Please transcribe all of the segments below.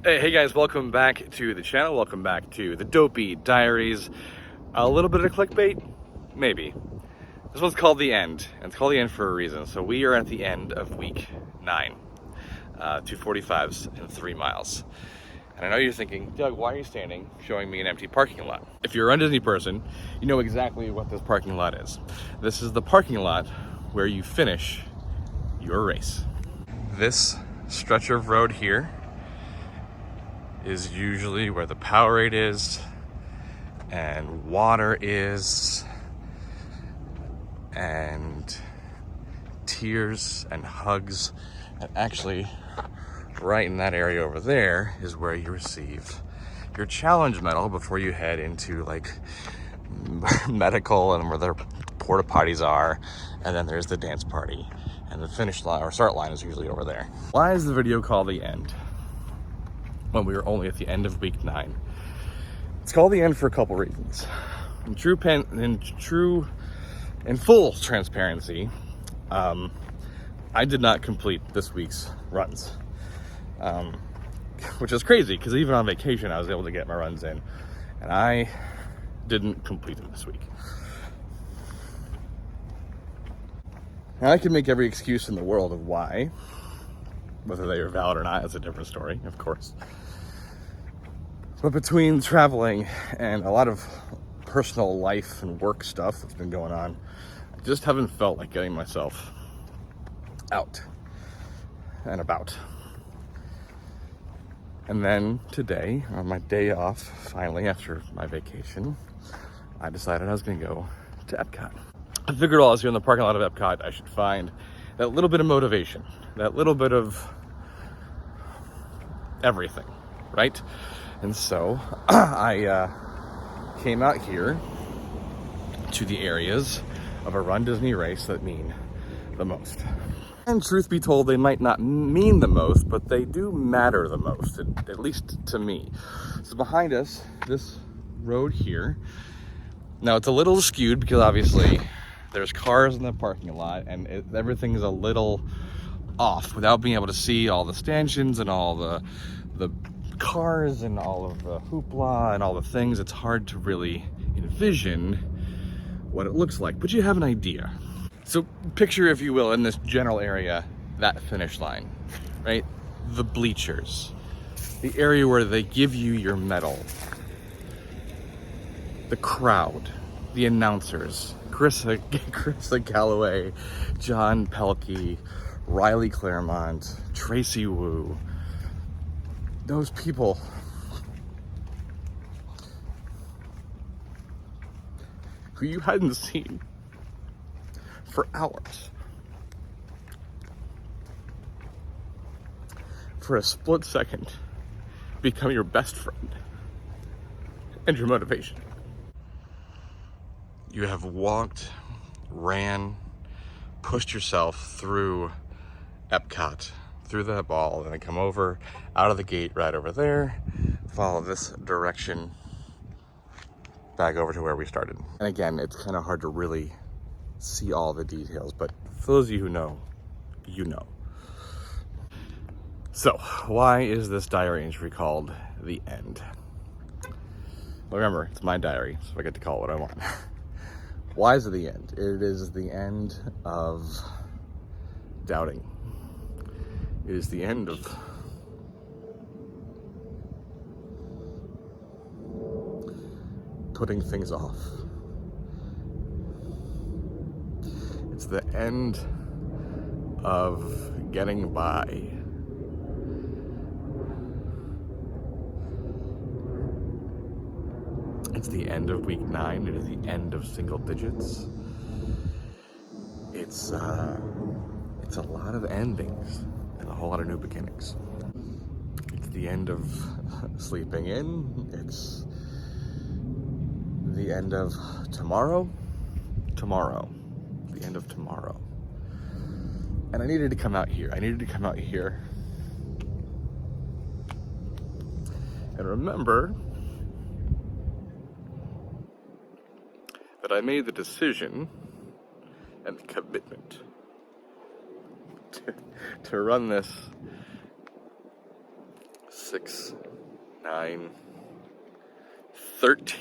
Hey guys, welcome back to the channel. Welcome back to the Dopey Diaries. A little bit of clickbait? Maybe. This one's called The End, and it's called The End for a reason. So we are at the end of week 9, 2:45s and 3 miles. And I know you're thinking, Doug, why are you standing showing me an empty parking lot? If you're a Disney person, you know exactly what this parking lot is. This is the parking lot where you finish your race. This stretch of road here is usually where the Powerade is and water is and tears and hugs, and actually right in that area over there is where you receive your challenge medal before you head into like medical and where their porta potties are, and then there's the dance party, and the finish line or start line is usually over there. Why is the video called The End when we were only at the end of week 9? It's called The End for a couple reasons. In full transparency, I did not complete this week's runs, which is crazy because even on vacation I was able to get my runs in, and I didn't complete them this week. Now I can make every excuse in the world of why, whether they are valid or not is a different story, of course. But between traveling and a lot of personal life and work stuff that's been going on, I just haven't felt like getting myself out and about. And then today, on my day off, finally after my vacation, I decided I was gonna go to Epcot. I figured while I was here in the parking lot of Epcot, I should find that little bit of motivation, that little bit of everything, right? And so I came out here to the areas of a Run Disney race that mean the most. And truth be told, they might not mean the most, but they do matter the most, at least to me. So behind us, this road here, now it's a little skewed because obviously there's cars in the parking lot and everything is a little off without being able to see all the stanchions and all the cars and all of the hoopla and all the things. It's hard to really envision what it looks like, but you have an idea. So picture, if you will, in this general area, that finish line, right? The bleachers, the area where they give you your medal, the crowd, the announcers, Carissa Galloway, John Pelkey, Riley Claremont, Tracy Wu, those people who you hadn't seen for hours, for a split second, become your best friend and your motivation. You have walked, ran, pushed yourself through Epcot, through that ball, and then come over out of the gate right over there, follow this direction back over to where we started. And again, it's kind of hard to really see all the details, but for those of you who know, you know. So why is this diary entry called The End? Well, remember, it's my diary, so I get to call it what I want. Why is it the end? It is the end of doubting. It is the end of putting things off. It's the end of getting by. It's the end of week 9. It is the end of single digits. It's a lot of endings and a whole lot of new beginnings. It's the end of sleeping in. It's the end of tomorrow. The end of tomorrow. And I needed to come out here. And remember that I made the decision and the commitment to run this 6, 9, 13.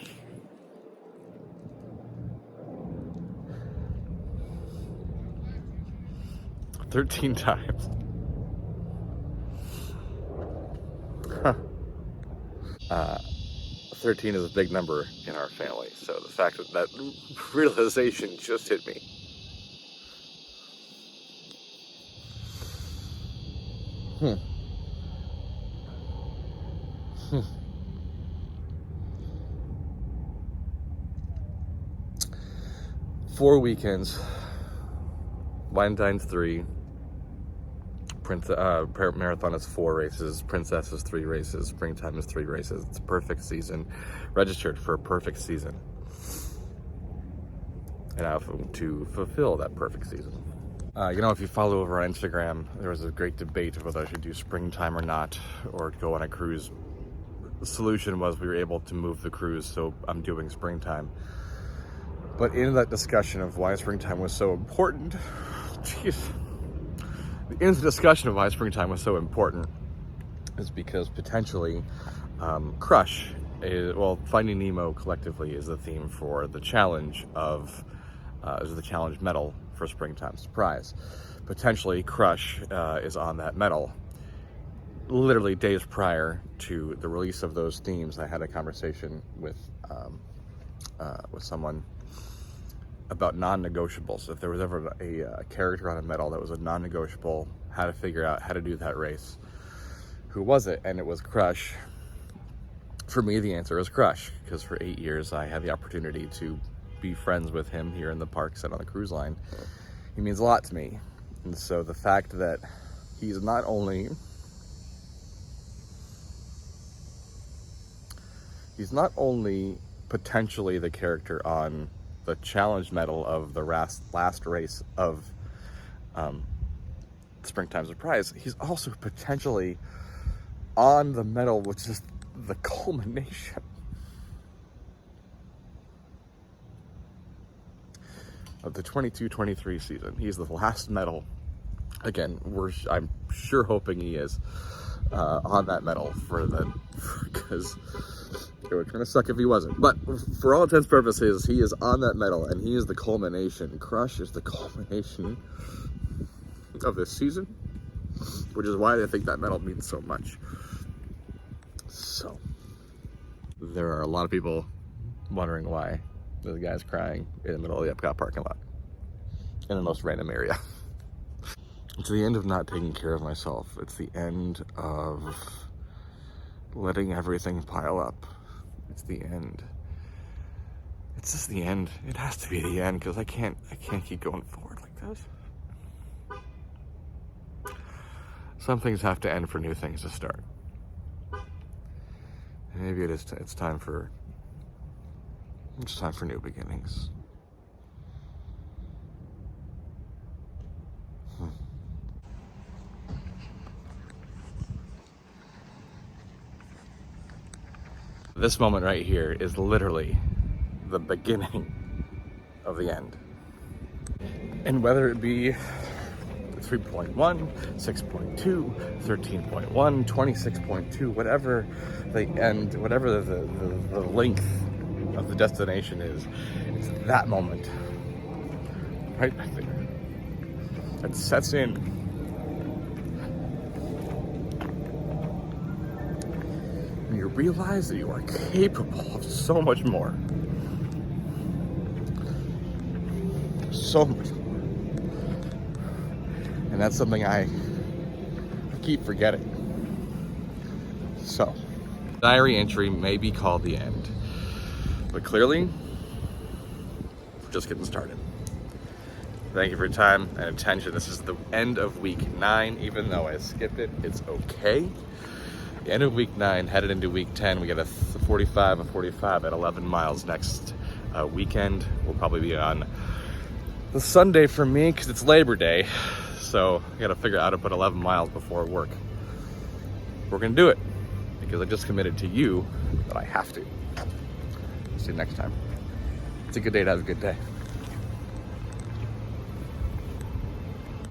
13 times. Huh. 13 is a big number in our family, so the fact that that realization just hit me. Hmm. 4 weekends, Valentine's 3, Marathon is 4 races, Princess is 3 races, Springtime is 3 races. It's a perfect season, registered for a perfect season. And I have to fulfill that perfect season. If you follow over on Instagram, there was a great debate of whether I should do Springtime or not, or go on a cruise. The solution was we were able to move the cruise, so I'm doing Springtime. But in that discussion of why Springtime was so important, in the discussion of why Springtime was so important is because potentially Crush, Finding Nemo collectively is the theme for the challenge is the challenge medal for Springtime Surprise. Potentially Crush is on that medal. Literally days prior to the release of those themes, I had a conversation with someone about non-negotiables. If there was ever a character on a medal that was a non-negotiable, how to figure out how to do that race, who was it? And it was Crush. For me, the answer is Crush, because for 8 years I had the opportunity to be friends with him here in the parks and on the cruise line. He means a lot to me. And so the fact that he's not only potentially the character on the challenge medal of the last race of Springtime Surprise, he's also potentially on the medal, which is the culmination of the 22-23 season. He's the last medal. Again, I'm sure hoping he is on that medal because it would kind of suck if he wasn't. But for all intents and purposes, he is on that medal, and he is the culmination. Crush is the culmination of this season, which is why I think that medal means so much. So, there are a lot of people wondering why the guy's crying in the middle of the Epcot parking lot in the most random area. It's the end of not taking care of myself. It's the end of letting everything pile up. It's the end. It's just the end. It has to be the end, because I can't keep going forward like this. Some things have to end for new things to start. And maybe it's time for new beginnings. This moment right here is literally the beginning of the end. And whether it be 3.1, 6.2, 13.1, 26.2, whatever the end, whatever the length of the destination is, it's that moment right back there that sets in. And you realize that you are capable of so much more. So much more. And that's something I keep forgetting. So, diary entry may be called the end, but clearly, we're just getting started. Thank you for your time and attention. This is the end of week 9. Even though I skipped it, it's okay. The end of week 9, headed into week 10. We got a 45 at 11 miles next weekend. We'll probably be on the Sunday for me because it's Labor Day. So I gotta figure out how to put 11 miles before work. We're gonna do it because I just committed to you that I have to. See you next time. It's a good day to have a good day.